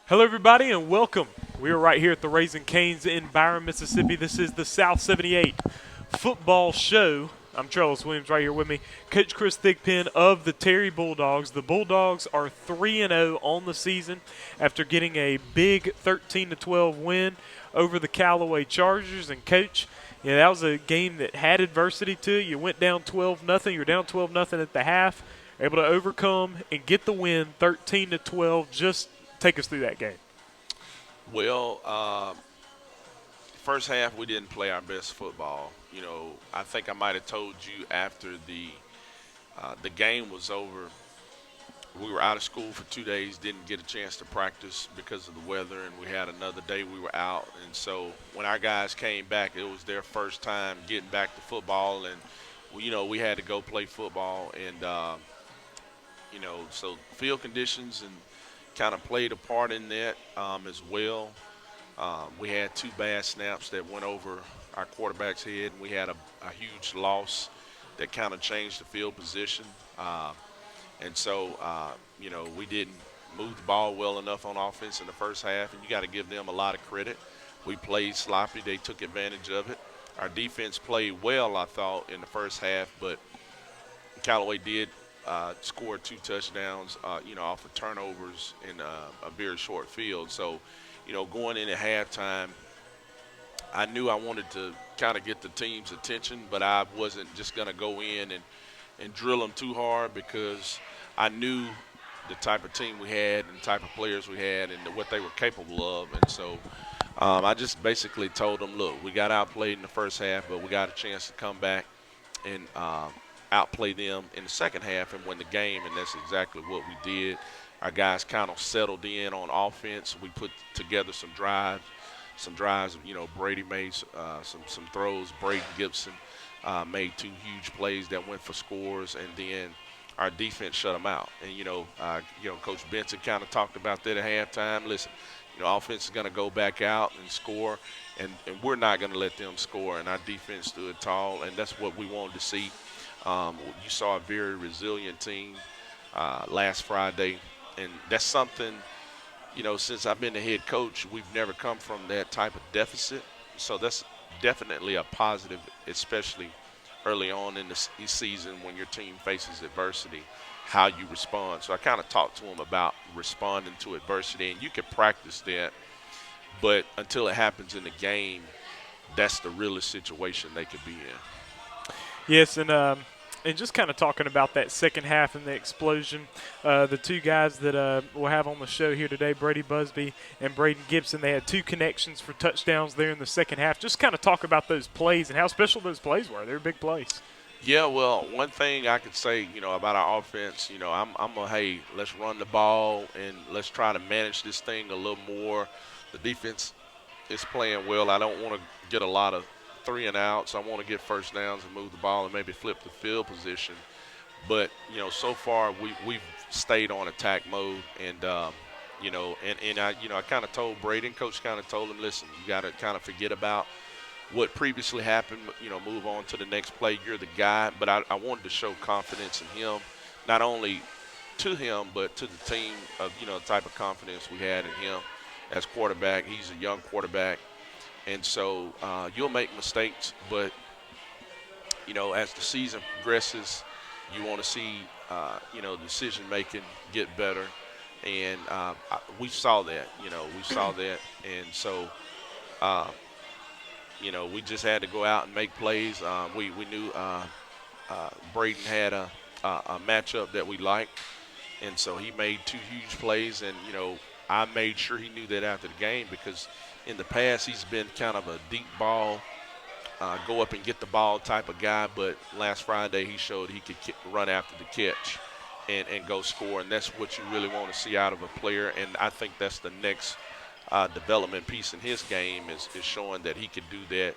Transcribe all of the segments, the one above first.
Hello, everybody, and welcome. We are right here at the Raising Cane's in Byron, Mississippi. This is the South 78 football show. I'm Charles Williams right here with me. Coach Chris Thigpen of the Terry Bulldogs. The Bulldogs are 3-0 on the season after getting a big 13-12 win over the Callaway Chargers. And, Coach, that was a game that had adversity to it. You went down 12-0. You were down 12-0 at the half, able to overcome and get the win 13-12. Just take us through that game. Well, first half we didn't play our best football. I think I might have told you after the game was over. We were out of school for 2 days, didn't get a chance to practice because of the weather, and we had another day we were out. And so when our guys came back, it was their first time getting back to football, and we had to go play football, and so field conditions and kind of played a part in that as well. We had two bad snaps that went over our quarterback's head, and we had a huge loss that kind of changed the field position. And so, we didn't move the ball well enough on offense in the first half, and you got to give them a lot of credit. We played sloppy. They took advantage of it. Our defense played well, I thought, in the first half, but Callaway did scored two touchdowns, off of turnovers in a very short field. So, going into halftime, I knew I wanted to kind of get the team's attention, but I wasn't just going to go in and drill them too hard because I knew the type of team we had and the type of players we had and what they were capable of. And so I just basically told them, look, we got outplayed in the first half, but we got a chance to come back and outplay them in the second half and win the game, and that's exactly what we did. Our guys kind of settled in on offense. We put together some drives. Brady made some throws. Brady Gibson made two huge plays that went for scores, and then our defense shut them out. And Coach Benson kind of talked about that at halftime. Listen, offense is going to go back out and score, and we're not going to let them score. And our defense stood tall, and that's what we wanted to see. You saw a very resilient team last Friday, and that's something, since I've been the head coach, we've never come from that type of deficit. So that's definitely a positive, especially early on in the season when your team faces adversity, how you respond. So I kind of talked to them about responding to adversity, and you can practice that, but until it happens in the game, that's the realest situation they could be in. Yes, and just kind of talking about that second half and the explosion, the two guys that we'll have on the show here today, Brady Busby and Braden Gibson, they had two connections for touchdowns there in the second half. Just kind of talk about those plays and how special those plays were. They were big plays. Yeah, well, one thing I could say, about our offense, hey, let's run the ball and let's try to manage this thing a little more. The defense is playing well. I don't want to get a lot of 3 and outs. I want to get first downs and move the ball and maybe flip the field position. But, so far we've stayed on attack mode, and I kind of told Braden, coach kind of told him, listen, you got to kind of forget about what previously happened, move on to the next play. You're the guy. But I wanted to show confidence in him, not only to him but to the team of, the type of confidence we had in him as quarterback. He's a young quarterback. And so you'll make mistakes, but, as the season progresses, you want to see, decision-making get better. And we saw that, And so, we just had to go out and make plays. We knew Braden had a matchup that we liked, and so he made two huge plays. And, I made sure he knew that after the game because in the past he's been kind of a deep ball, go up and get the ball type of guy. But last Friday he showed he could run after the catch and go score. And that's what you really want to see out of a player. And I think that's the next development piece in his game is showing that he could do that,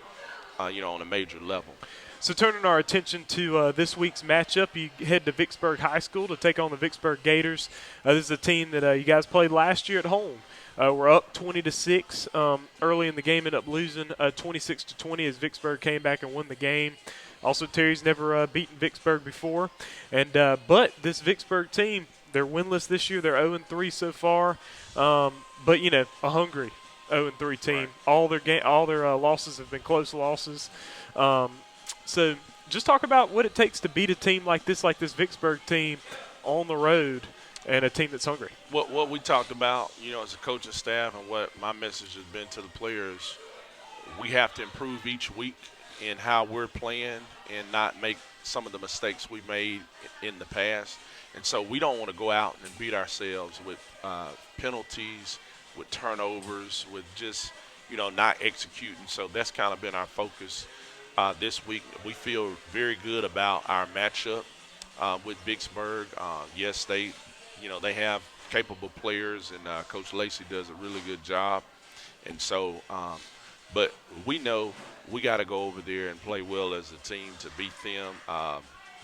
on a major level. So turning our attention to this week's matchup, you head to Vicksburg High School to take on the Vicksburg Gators. This is a team that you guys played last year at home. We're up 20-6 early in the game, ended up losing 26-20 as Vicksburg came back and won the game. Also, Terry's never beaten Vicksburg before, and but this Vicksburg team, They're winless this year. They're 0-3 so far, but a hungry 0-3 team. Right. All their losses have been close losses. So just talk about what it takes to beat a team like this Vicksburg team on the road, and a team that's hungry. What we talked about, as a coaching staff, and what my message has been to the players, we have to improve each week in how we're playing and not make some of the mistakes we made in the past. And so we don't want to go out and beat ourselves with penalties, with turnovers, with just, not executing. So that's kind of been our focus this week. We feel very good about our matchup with Vicksburg. Yes, they have capable players, and Coach Lacey does a really good job. And so, but we know we got to go over there and play well as a team to beat them.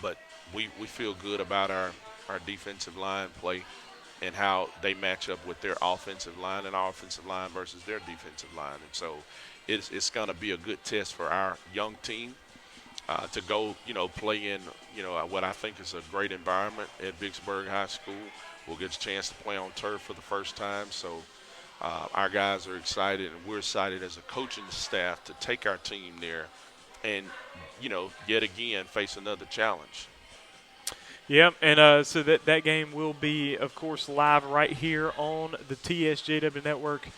But we feel good about our defensive line play and how they match up with their offensive line and our offensive line versus their defensive line. And so it's going to be a good test for our young team to go, play in, what I think is a great environment at Vicksburg High School. We'll get a chance to play on turf for the first time. So our guys are excited, and we're excited as a coaching staff to take our team there and, yet again face another challenge. Yeah, and so that game will be, of course, live right here on the TSJW Network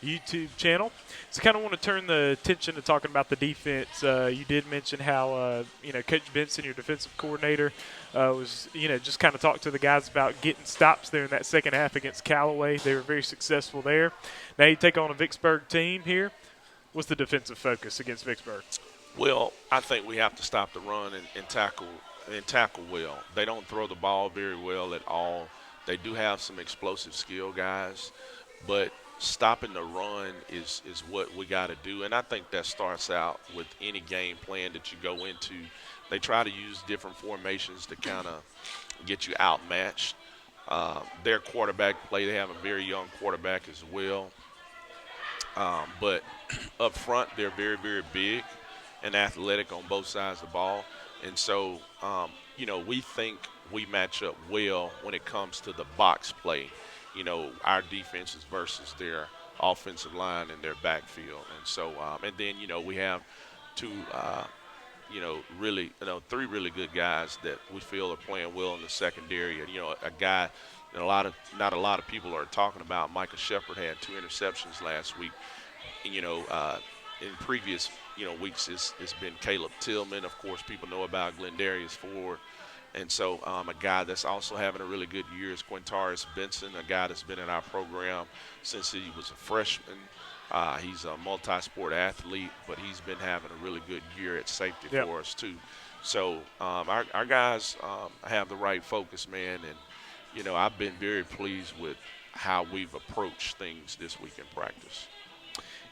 YouTube channel. So kind of want to turn the attention to talking about the defense. You did mention how, Coach Benson, your defensive coordinator, was, just kind of talked to the guys about getting stops there in that second half against Callaway. They were very successful there. Now you take on a Vicksburg team here. What's the defensive focus against Vicksburg? Well, I think we have to stop the run and tackle well. They don't throw the ball very well at all. They do have some explosive skill guys, but stopping the run is what we got to do. And I think that starts out with any game plan that you go into. They try to use different formations to kind of get you outmatched. Their quarterback play, they have a very young quarterback as well. But up front, they're very, very big and athletic on both sides of the ball. And so, we think we match up well when it comes to the box play, our defenses versus their offensive line and their backfield. And so, and then, we have three really good guys that we feel are playing well in the secondary. And, a guy that not a lot of people are talking about, Micah Shepard, had 2 interceptions last week. And, in previous weeks, it's been Caleb Tillman. Of course, people know about Glendarius Ford. And so a guy that's also having a really good year is Quintarius Benson, a guy that's been in our program since he was a freshman. He's a multi-sport athlete, but he's been having a really good year at safety for us too. So our guys have the right focus, man. And, I've been very pleased with how we've approached things this week in practice.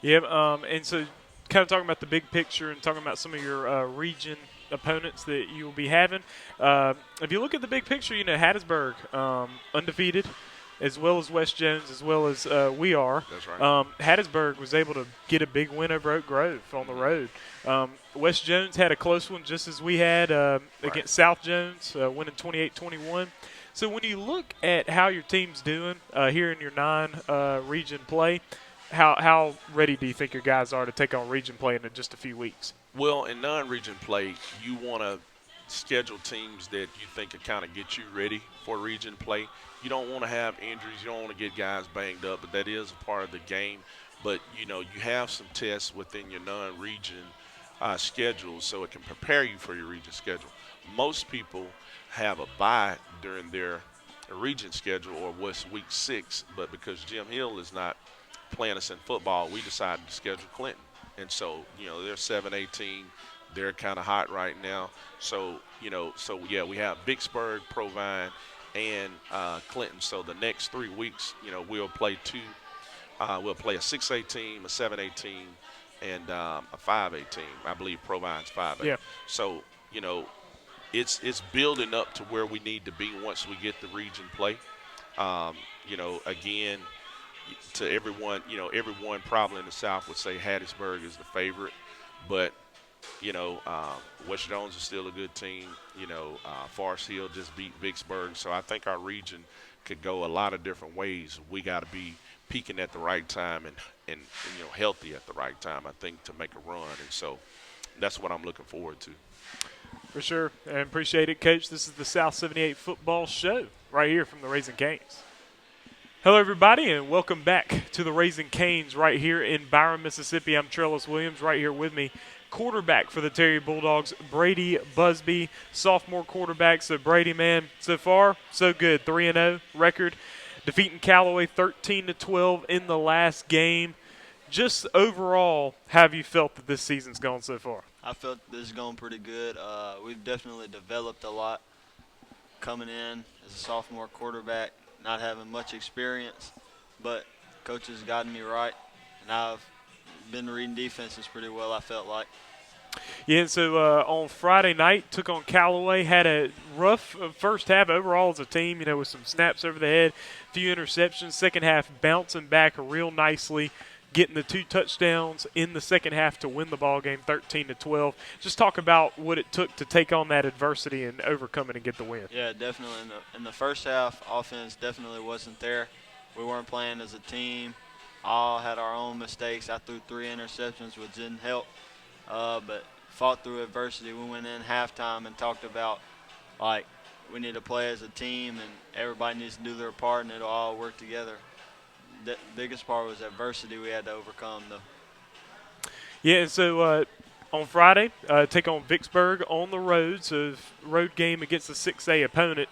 Yeah, and so kind of talking about the big picture and talking about some of your region opponents that you will be having. If you look at the big picture, Hattiesburg, undefeated, as well as West Jones, as well as we are. That's right. Hattiesburg was able to get a big win over Oak Grove on the road. West Jones had a close one just as we had against South Jones, winning 28-21. So when you look at how your team's doing here in your non-region play, how ready do you think your guys are to take on region play in just a few weeks? Well, in non-region play, you want to schedule teams that you think can kind of get you ready for region play. You don't want to have injuries. You don't want to get guys banged up, but that is a part of the game. But, you have some tests within your non-region schedule, so it can prepare you for your region schedule. Most people have a bye during their region schedule or what's week 6, but because Jim Hill is not playing us in football, we decided to schedule Clinton. And so, they're 7-18. They're kind of hot right now. So, we have Vicksburg, Provine, and Clinton. So the next 3 weeks, we'll play we'll play a 6A team, a 7A team, and a 5A team. I believe Provine's 5A. Yeah. So, it's building up to where we need to be once we get the region play. Again, to everyone, everyone probably in the South would say Hattiesburg is the favorite, but West Jones is still a good team. Forest Hill just beat Vicksburg, so I think our region could go a lot of different ways. We got to be peaking at the right time and healthy at the right time, I think, to make a run. And so that's what I'm looking forward to. For sure, and appreciate it, Coach. This is the South 78 Football Show right here from the Raising Canes. Hello, everybody, and welcome back to the Raising Canes right here in Byron, Mississippi. I'm Trellis Williams. Right here with me, quarterback for the Terry Bulldogs, Brady Busby, sophomore quarterback. So, Brady, man, so far, so good. 3-0 record, defeating Callaway 13-12 in the last game. Just overall, how have you felt that this season's gone so far? I felt this is going pretty good. We've definitely developed a lot coming in as a sophomore quarterback, not having much experience, but coach has gotten me right, and I've been reading defenses pretty well, I felt like. Yeah, so on Friday night, took on Callaway, had a rough first half overall as a team, with some snaps over the head, a few interceptions. Second half bouncing back real nicely, getting the 2 touchdowns in the second half to win the ball game 13-12. Just talk about what it took to take on that adversity and overcome it and get the win. Yeah, definitely. In the first half, offense definitely wasn't there. We weren't playing as a team. All had our own mistakes. I threw 3 interceptions, which didn't help. But fought through adversity. We went in halftime and talked about, we need to play as a team and everybody needs to do their part and it'll all work together. The biggest part was adversity we had to overcome, though. Yeah, and so on Friday, take on Vicksburg on the road, so road game against a 6A opponent.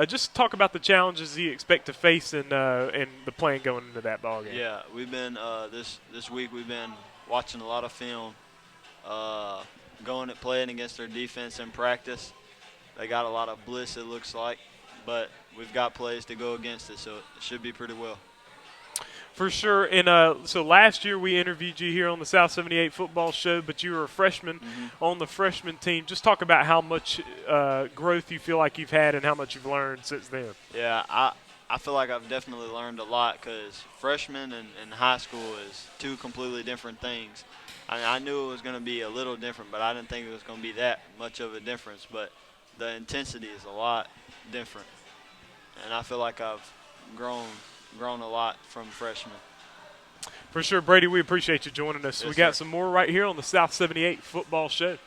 Just talk about the challenges you expect to face and the plan going into that ball game. Yeah, we've been this week we've been watching a lot of film, going and playing against their defense in practice. They got a lot of blitz, it looks like, but we've got plays to go against it, so it should be pretty well. For sure. And so last year we interviewed you here on the South 78 Football Show, but you were a freshman on the freshman team. Just talk about how much growth you feel like you've had and how much you've learned since then. Yeah, I feel like I've definitely learned a lot because freshman and high school is 2 completely different things. I knew it was going to be a little different, but I didn't think it was going to be that much of a difference. But the intensity is a lot different, and I feel like I've grown a lot from freshman. For sure, Brady, we appreciate you joining us. Yes, we got sir. some more right here on the South 78 Football Show.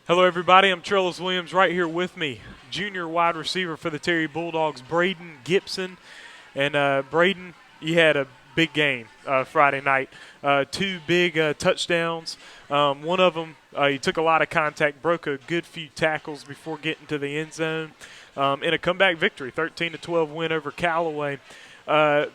Hello, everybody. I'm Trellis Williams. Right here with me, junior wide receiver for the Terry Bulldogs, Braden Gipson. And Braden, you had a big game Friday night. 2 big touchdowns. One of them, you took a lot of contact, broke a good few tackles before getting to the end zone. In a comeback victory, 13-12 win over Callaway.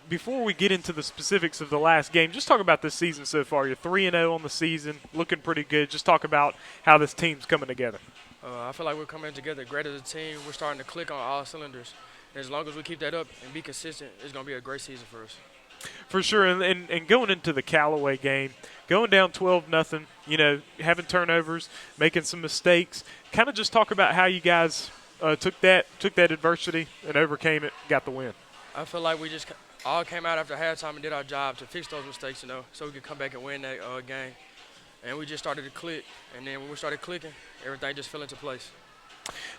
Before we get into the specifics of the last game, just talk about this season so far. You're 3-0 on the season, looking pretty good. Just talk about how this team's coming together. I feel like we're coming together great as a team. We're starting to click on all cylinders. And as long as we keep that up and be consistent, it's going to be a great season for us. For sure, and going into the Callaway game, going down 12-0, having turnovers, making some mistakes. Kind of just talk about how you guys took that adversity and overcame it, got the win. I feel like we just all came out after halftime and did our job to fix those mistakes, so we could come back and win that game. And we just started to click, and then when we started clicking, everything just fell into place.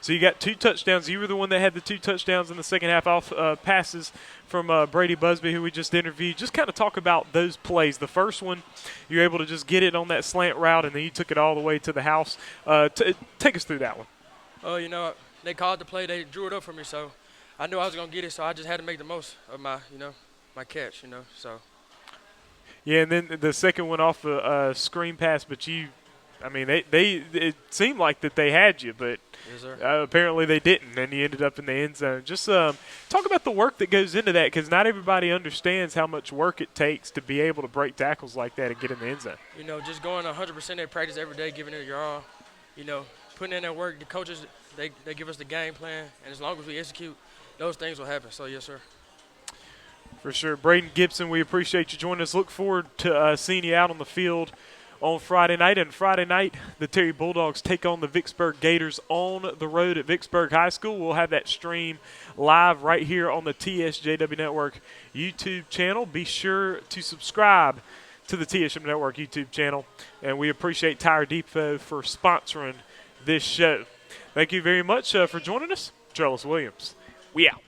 So you got 2 touchdowns. You were the one that had the 2 touchdowns in the second half off passes from Brady Busby, who we just interviewed. Just kind of talk about those plays. The first one, you were able to just get it on that slant route, and then you took it all the way to the house. Take us through that one. They called the play. They drew it up for me, so I knew I was going to get it, so I just had to make the most of my catch, so. Yeah, and then the second one off a screen pass, but it seemed like that they had you, but yes, sir. Apparently they didn't, and you ended up in the end zone. Just talk about the work that goes into that, because not everybody understands how much work it takes to be able to break tackles like that and get in the end zone. Just going 100% at practice every day, giving it your all, putting in that work. The coaches, they give us the game plan, and as long as we execute, those things will happen. So, yes, sir. For sure. Braden Gibson, we appreciate you joining us. Look forward to seeing you out on the field on Friday night. And Friday night, the Terry Bulldogs take on the Vicksburg Gators on the road at Vicksburg High School. We'll have that stream live right here on the TSJW Network YouTube channel. Be sure to subscribe to the TSJW Network YouTube channel. And we appreciate Tire Depot for sponsoring this show. Thank you very much for joining us. Trellis Williams. We out.